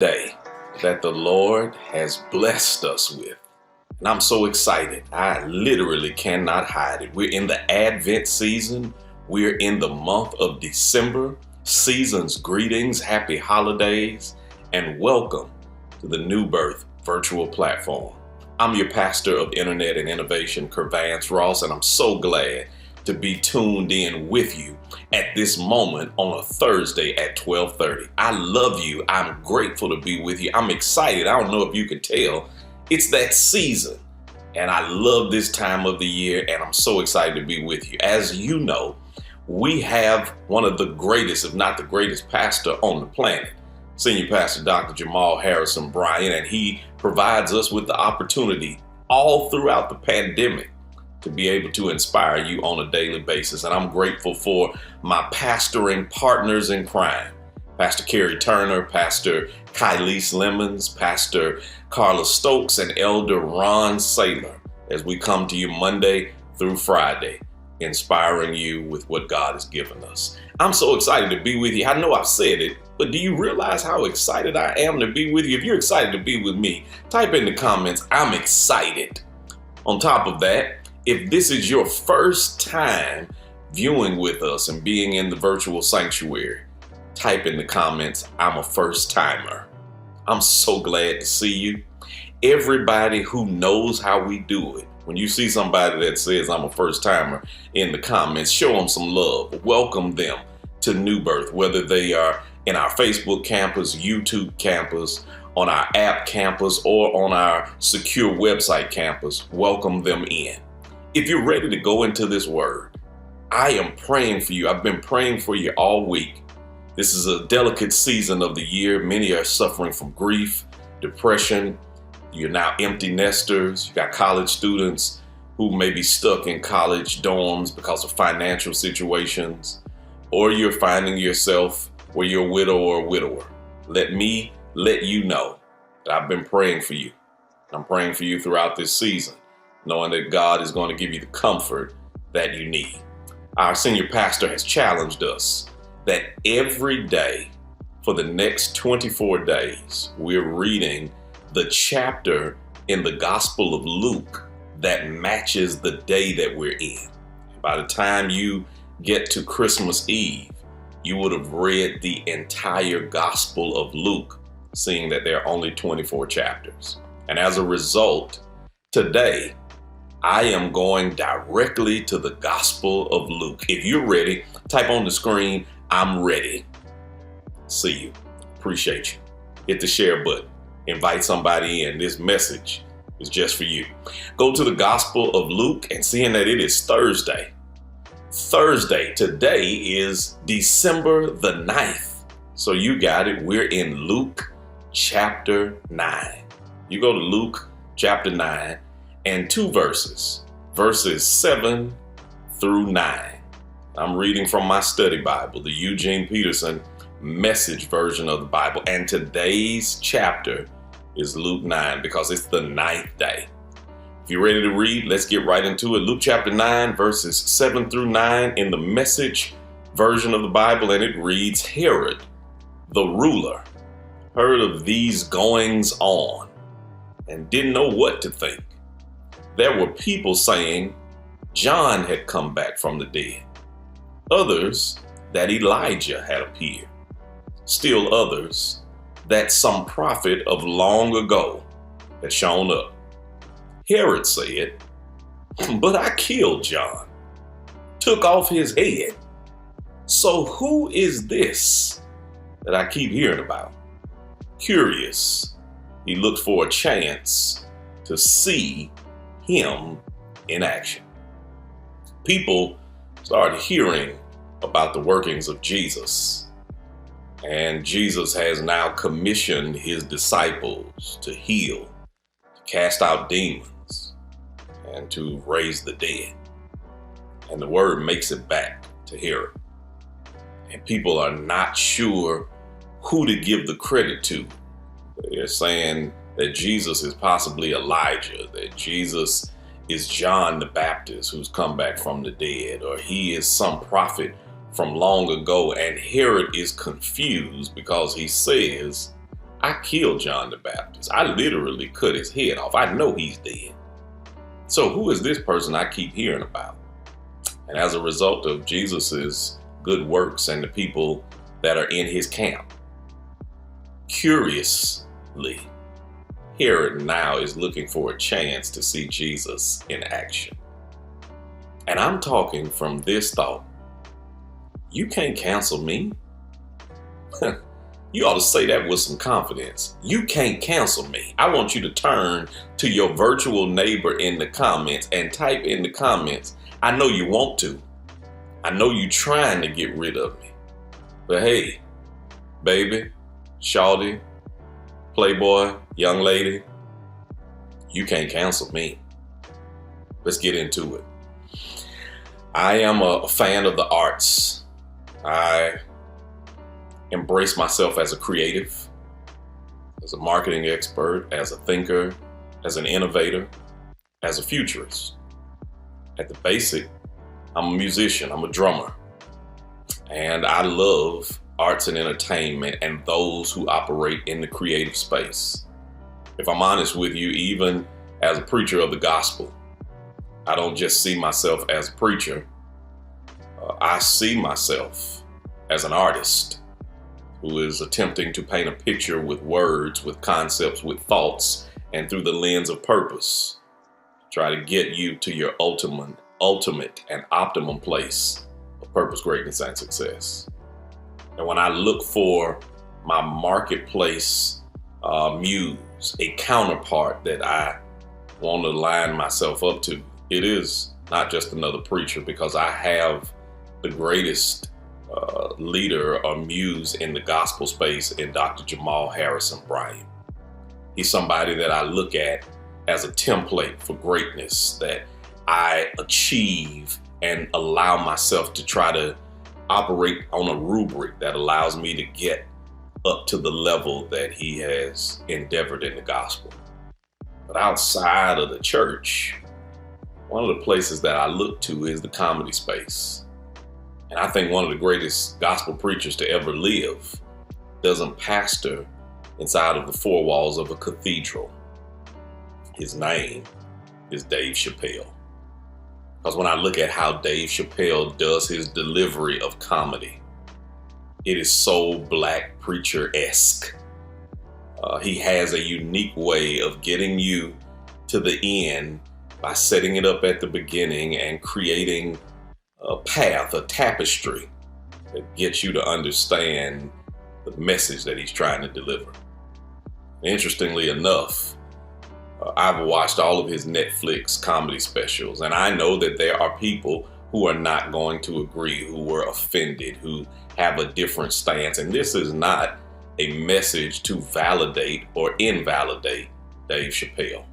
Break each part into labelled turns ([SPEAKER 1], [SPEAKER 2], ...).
[SPEAKER 1] day that the Lord has blessed us with. And I'm so excited. I literally cannot hide it. We're in the Advent season. We're in the month of December. Season's greetings, happy holidays, and welcome to the New Birth virtual platform. I'm your pastor of Internet and Innovation, Kervance Ross, and I'm so glad to be tuned in with you at this moment on a Thursday at 12:30. I love you. I'm grateful to be with you. I'm excited. I don't know if you can tell. It's that season, and I love this time of the year, and I'm so excited to be with you. As you know, we have one of the greatest, if not the greatest pastor on the planet, Senior Pastor Dr. Jamal Bryant, and he provides us with the opportunity all throughout the pandemic to be able to inspire you on a daily basis. And I'm grateful for my pastoring partners in crime, Pastor Kerry Turner, Pastor Kylese Lemons, Pastor Carla Stokes, and Elder Ron Saylor, as we come to you Monday through Friday, inspiring you with what God has given us. I'm so excited to be with you. I know I've said it, but do you realize how excited I am to be with you? If you're excited to be with me, type in the comments, I'm excited. On top of that, if this is your first time viewing with us and being in the virtual sanctuary, type in the comments, I'm a first timer. I'm so glad to see you. Everybody who knows how we do it, when you see somebody that says I'm a first timer in the comments, show them some love. Welcome them to New Birth, whether they are in our Facebook campus, YouTube campus, on our app campus, or on our secure website campus. Welcome them in. If you're ready to go into this word, I am praying for you. I've been praying for you all week. This is a delicate season of the year. Many are suffering from grief, depression. You're now empty nesters. You got college students who may be stuck in college dorms because of financial situations, or you're finding yourself where you're a widow or a widower. Let me let you know that I've been praying for you. I'm praying for you throughout this season, knowing that God is going to give you the comfort that you need. Our senior pastor has challenged us that every day for the next 24 days, we're reading the chapter in the Gospel of Luke that matches the day that we're in. By the time you get to Christmas Eve, you would have read the entire Gospel of Luke, seeing that there are only 24 chapters. And as a result, today, I am going directly to the Gospel of Luke. If you're ready, type on the screen, I'm ready. See you. Appreciate you. Hit the share button. Invite somebody in. This message is just for you. Go to the Gospel of Luke, and seeing that it is Thursday. Today is December the 9th. So you got it. We're in Luke chapter 9. You go to Luke chapter 9 and two verses 7 through 9. I'm reading from my study Bible, the Eugene Peterson Message version of the Bible. And today's chapter is Luke 9 because it's the 9th day. If you're ready to read, let's get right into it. Luke chapter 9, verses 7 through 9 in the Message version of the Bible. And it reads, Herod, the ruler, heard of these goings on and didn't know what to think. There were people saying John had come back from the dead. Others that Elijah had appeared. Still others that some prophet of long ago had shown up. Herod said, but I killed John, took off his head. So who is this that I keep hearing about? Curious, he looked for a chance to see him in action. People started hearing about the workings of Jesus, and Jesus has now commissioned his disciples to heal, to cast out demons, and to raise the dead. And the word makes it back to Herod. And people are not sure who to give the credit to. They're saying that Jesus is possibly Elijah, that Jesus is John the Baptist who's come back from the dead, or he is some prophet from long ago. And Herod is confused because he says I killed John the Baptist. I literally cut his head off. I know he's dead. So who is this person I keep hearing about? And as a result of Jesus's good works and the people that are in his camp, curiously, Herod now is looking for a chance to see Jesus in action. And I'm talking from this thought: you can't cancel me. You ought to say that with some confidence. You can't cancel me. I want you to turn to your virtual neighbor in the comments and type in the comments, I know you want to. I know you're trying to get rid of me. But hey, baby, shawty, playboy, young lady, you can't cancel me. Let's get into it. I am a fan of the arts. I embrace myself as a creative, as a marketing expert, as a thinker, as an innovator, as a futurist. At the basic, I'm a musician, I'm a drummer, and I love arts and entertainment and those who operate in the creative space. If I'm honest with you, even as a preacher of the gospel, I don't just see myself as a preacher. I see myself as an artist who is attempting to paint a picture with words, with concepts, with thoughts, and through the lens of purpose, try to get you to your ultimate and optimum place of purpose, greatness, and success. And when I look for my marketplace muse, a counterpart that I want to line myself up to, it is not just another preacher, because I have the greatest leader or muse in the gospel space in Dr. Jamal Bryant. He's somebody that I look at as a template for greatness that I achieve and allow myself to try to operate on a rubric that allows me to get up to the level that he has endeavored in the gospel. But outside of the church, one of the places that I look to is the comedy space. And I think one of the greatest gospel preachers to ever live doesn't pastor inside of the four walls of a cathedral. His name is Dave Chappelle. Because when I look at how Dave Chappelle does his delivery of comedy, it is so black preacher-esque. He has a unique way of getting you to the end by setting it up at the beginning and creating a path, a tapestry that gets you to understand the message that he's trying to deliver. Interestingly enough, I've watched all of his Netflix comedy specials, and I know that there are people who are not going to agree, who were offended, who have a different stance. And this is not a message to validate or invalidate Dave Chappelle.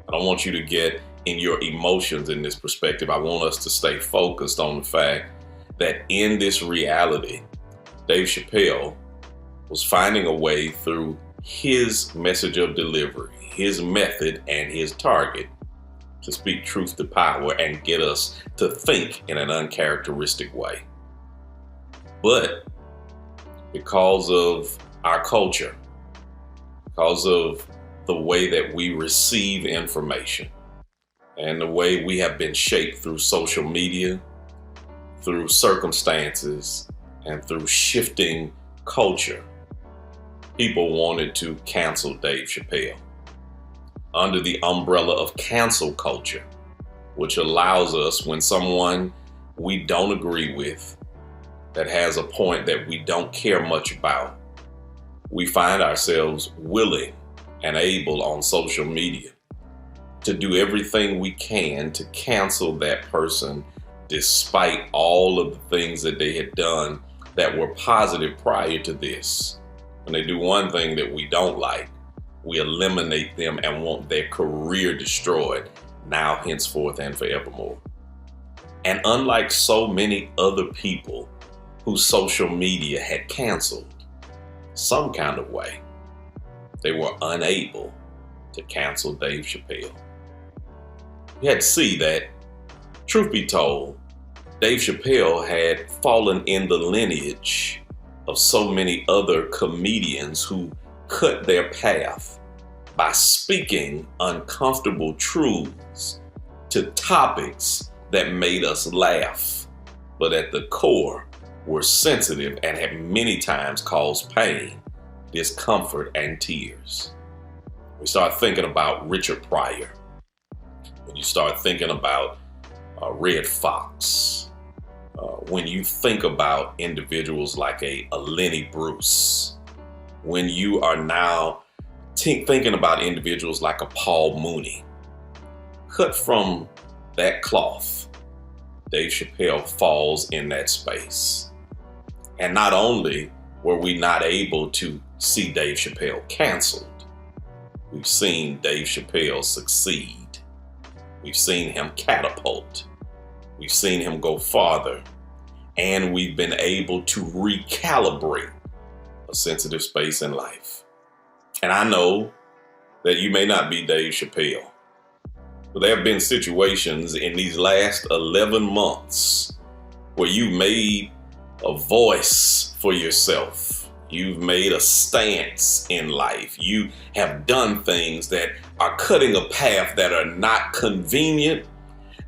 [SPEAKER 1] I don't want you to get in your emotions in this perspective. I want us to stay focused on the fact that in this reality, Dave Chappelle was finding a way through his message of delivery, his method, and his target to speak truth to power and get us to think in an uncharacteristic way. But because of our culture, because of the way that we receive information, and the way we have been shaped through social media, through circumstances, and through shifting culture, people wanted to cancel Dave Chappelle under the umbrella of cancel culture, which allows us, when someone we don't agree with, that has a point that we don't care much about, we find ourselves willing and able on social media to do everything we can to cancel that person, despite all of the things that they had done that were positive prior to this. When they do one thing that we don't like, we eliminate them and want their career destroyed now, henceforth, and forevermore. And unlike so many other people whose social media had canceled some kind of way, they were unable to cancel Dave Chappelle. You had to see that, truth be told, Dave Chappelle had fallen in the lineage of so many other comedians who cut their path by speaking uncomfortable truths to topics that made us laugh, but at the core were sensitive and had many times caused pain, discomfort, and tears. We start thinking about Richard Pryor. When you start thinking about Red Fox, when you think about individuals like a Lenny Bruce, when you are now thinking about individuals like a Paul Mooney, cut from that cloth, Dave Chappelle falls in that space. And not only were we not able to see Dave Chappelle canceled, we've seen Dave Chappelle succeed. We've seen him catapult. We've seen him go farther. And we've been able to recalibrate a sensitive space in life. And I know that you may not be Dave Chappelle, but there have been situations in these last 11 months where you made a voice for yourself. You've made a stance in life. You have done things that are cutting a path that are not convenient,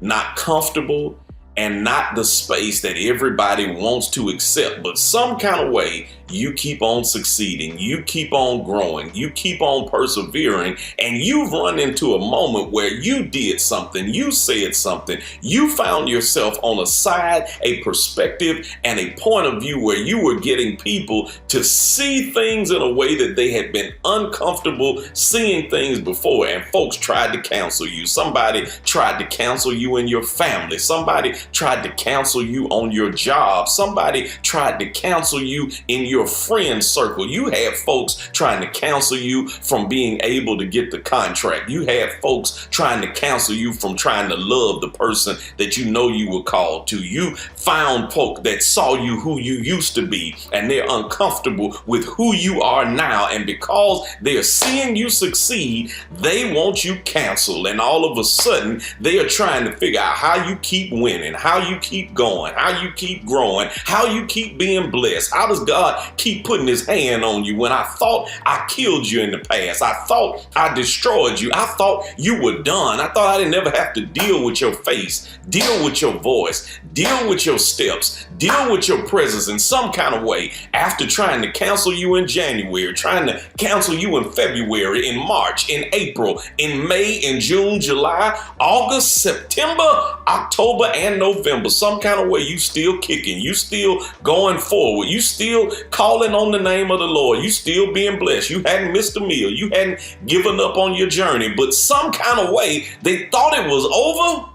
[SPEAKER 1] not comfortable, and not the space that everybody wants to accept. But some kind of way, you keep on succeeding, you keep on growing, you keep on persevering, and you've run into a moment where you did something, you said something, you found yourself on a side, a perspective, and a point of view where you were getting people to see things in a way that they had been uncomfortable seeing things before, and folks tried to cancel you. Somebody tried to cancel you in your family. Somebody tried to cancel you on your job. Somebody tried to cancel you in your friend circle. You had folks trying to cancel you from being able to get the contract. You had folks trying to cancel you from trying to love the person that you know you were called to. You found folk that saw you who you used to be, and they're uncomfortable with who you are now. And because they're seeing you succeed, they want you canceled. And all of a sudden, they are trying to figure out how you keep winning, how you keep going, how you keep growing, how you keep being blessed. How does God keep putting his hand on you when I thought I killed you in the past? I thought I destroyed you. I thought you were done. I thought I didn't ever have to deal with your face, deal with your voice, deal with your steps, deal with your presence in some kind of way. After trying to cancel you in January, trying to cancel you in February, in March, in April, in May, in June, July, August, September, October, and November, some kind of way you still kicking, you still going forward, you still calling on the name of the Lord, you still being blessed, you hadn't missed a meal, you hadn't given up on your journey, but some kind of way they thought it was over,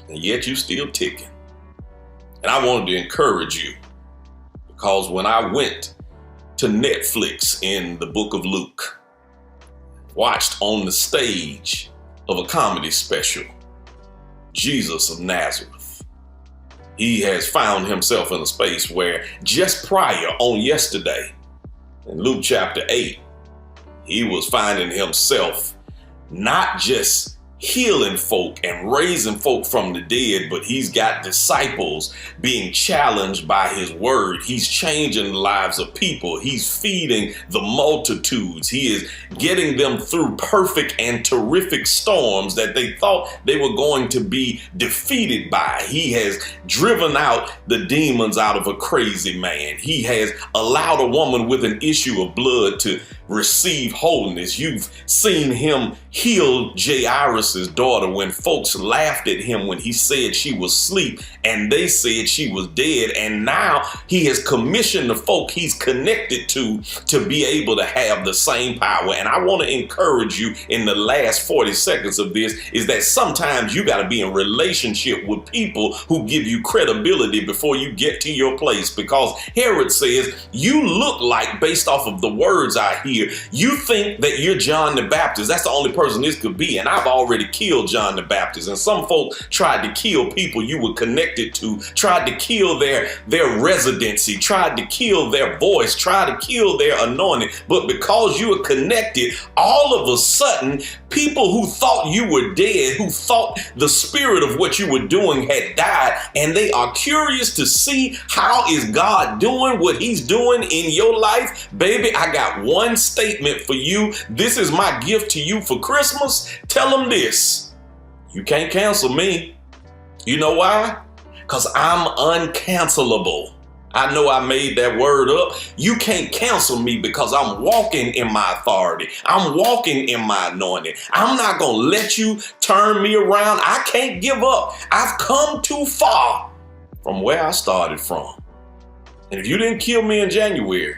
[SPEAKER 1] and yet you still ticking. And I wanted to encourage you, because when I went to Netflix in the book of Luke, watched on the stage of a comedy special, Jesus of Nazareth, he has found himself in a space where just prior on yesterday, in Luke chapter 8, he was finding himself not just healing folk and raising folk from the dead, but he's got disciples being challenged by his word. He's changing the lives of people. He's feeding the multitudes. He is getting them through perfect and terrific storms that they thought they were going to be defeated by. He has driven out the demons out of a crazy man. He has allowed a woman with an issue of blood to receive wholeness. You've seen him heal Jairus' daughter when folks laughed at him when he said she was asleep and they said she was dead. And now he has commissioned the folk he's connected to be able to have the same power. And I want to encourage you in the last 40 seconds of this is that sometimes you got to be in relationship with people who give you credibility before you get to your place. Because Herod says, you look like, based off of the words I hear, you think that you're John the Baptist. That's the only person this could be. And I've already already killed John the Baptist, and some folk tried to kill people you were connected to, tried to kill their residency, tried to kill their voice, tried to kill their anointing. But because you are connected, all of a sudden, people who thought you were dead, who thought the spirit of what you were doing had died, and they are curious to see how is God doing what he's doing in your life. Baby, I got one statement for you. This is my gift to you for Christmas. Tell them this: you can't cancel me. You know why? Because I'm uncancelable. I know I made that word up. You can't cancel me because I'm walking in my authority. I'm walking in my anointing. I'm not going to let you turn me around. I can't give up. I've come too far from where I started from. And if you didn't kill me in January,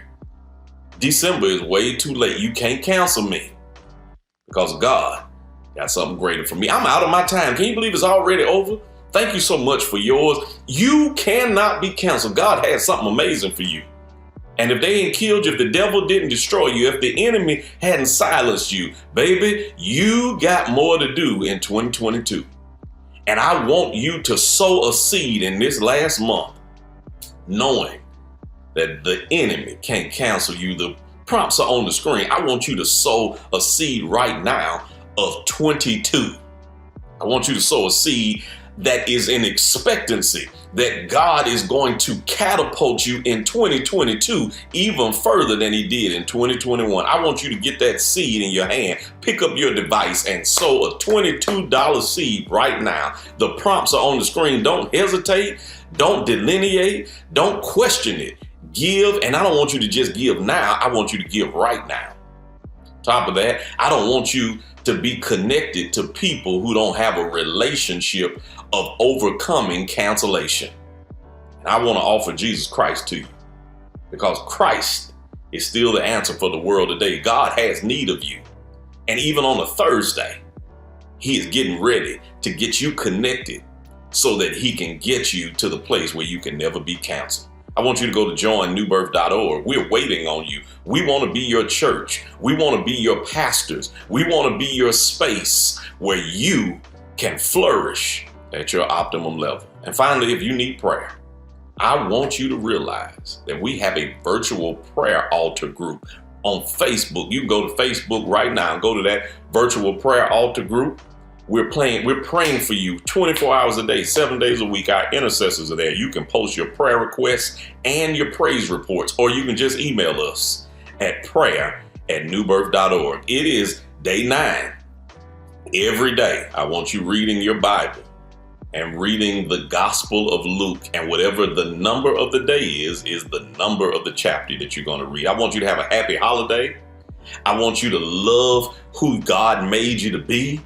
[SPEAKER 1] December is way too late. You can't cancel me because God got something greater for me. I'm out of my time. Can you believe it's already over? Thank you so much for yours. You cannot be canceled. God has something amazing for you. And if they ain't killed you, if the devil didn't destroy you, if the enemy hadn't silenced you, baby, you got more to do in 2022. And I want you to sow a seed in this last month, knowing that the enemy can't cancel you. The prompts are on the screen. I want you to sow a seed right now of 22. I want you to sow a seed that is in expectancy that God is going to catapult you in 2022 even further than he did in 2021. I want you to get that seed in your hand, pick up your device and sow a $22 seed right now. The prompts are on the screen. Don't hesitate. Don't delineate. Don't question it. Give. And I don't want you to just give now. I want you to give right now. Top of that, I don't want you to be connected to people who don't have a relationship of overcoming cancellation. And I want to offer Jesus Christ to you because Christ is still the answer for the world today. God has need of you. And even on a Thursday, he is getting ready to get you connected so that he can get you to the place where you can never be canceled. I want you to go to joinnewbirth.org. We're waiting on you. We want to be your church. We want to be your pastors. We want to be your space where you can flourish at your optimum level. And finally, if you need prayer, I want you to realize that we have a virtual prayer altar group on Facebook. You can go to Facebook right now and go to that virtual prayer altar group. We're praying for you 24 hours a day, 7 days a week. Our intercessors are there. You can post your prayer requests and your praise reports, or you can just email us at prayer@newbirth.org. It is day 9. Every day, I want you reading your Bible and reading the Gospel of Luke, and whatever the number of the day is the number of the chapter that you're going to read. I want you to have a happy holiday. I want you to love who God made you to be.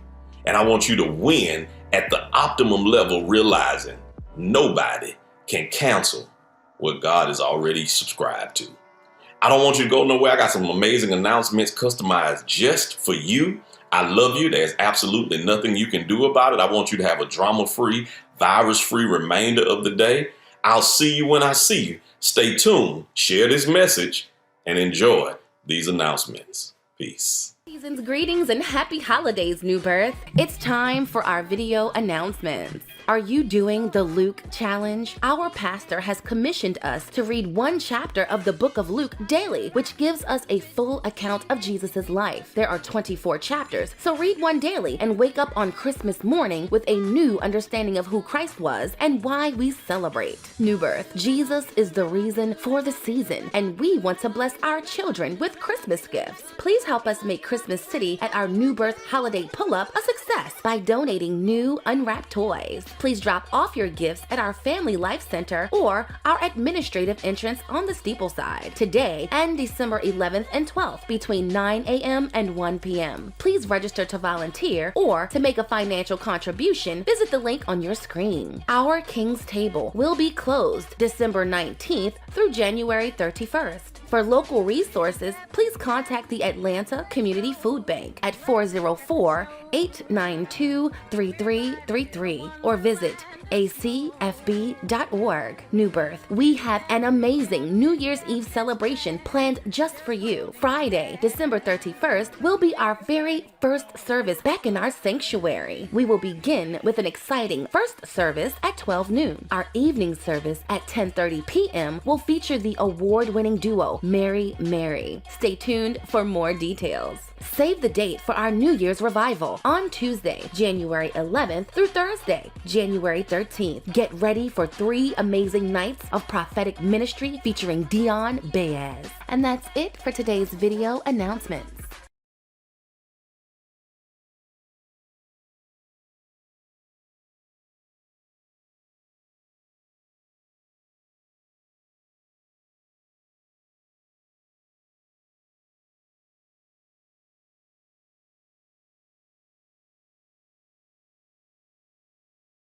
[SPEAKER 1] And I want you to win at the optimum level, realizing nobody can cancel what God has already subscribed to. I don't want you to go nowhere. I got some amazing announcements customized just for you. I love you. There's absolutely nothing you can do about it. I want you to have a drama-free, virus-free remainder of the day. I'll see you when I see you. Stay tuned, share this message, and enjoy these announcements. Peace.
[SPEAKER 2] Season's greetings and happy holidays, New Birth. It's time for our video announcements. Are you doing the Luke Challenge? Our pastor has commissioned us to read one chapter of the book of Luke daily, which gives us a full account of Jesus' life. There are 24 chapters, so read one daily and wake up on Christmas morning with a new understanding of who Christ was and why we celebrate. New Birth, Jesus is the reason for the season, and we want to bless our children with Christmas gifts. Please help us make Christmas City at our New Birth holiday pull-up a success by donating new unwrapped toys. Please drop off your gifts at our Family Life Center or our administrative entrance on the steeple side today and December 11th and 12th between 9 a.m. and 1 p.m. Please register to volunteer or to make a financial contribution. Visit the link on your screen. Our King's Table will be closed December 19th through January 31st. For local resources, please contact the Atlanta Community Food Bank at 404-892-3333 or visit acfb.org. New Birth, we have an amazing New Year's Eve celebration planned just for you. Friday, December 31st, will be our very first service back in our sanctuary. We will begin with an exciting first service at 12 noon. Our evening service at 10:30 p.m. will feature the award-winning duo Mary Mary. Stay tuned for more details. Save the date for our New Year's revival on Tuesday, January 11th through Thursday, January 13th. Get ready for 3 amazing nights of prophetic ministry featuring Dion Baez. And that's it for today's video announcements.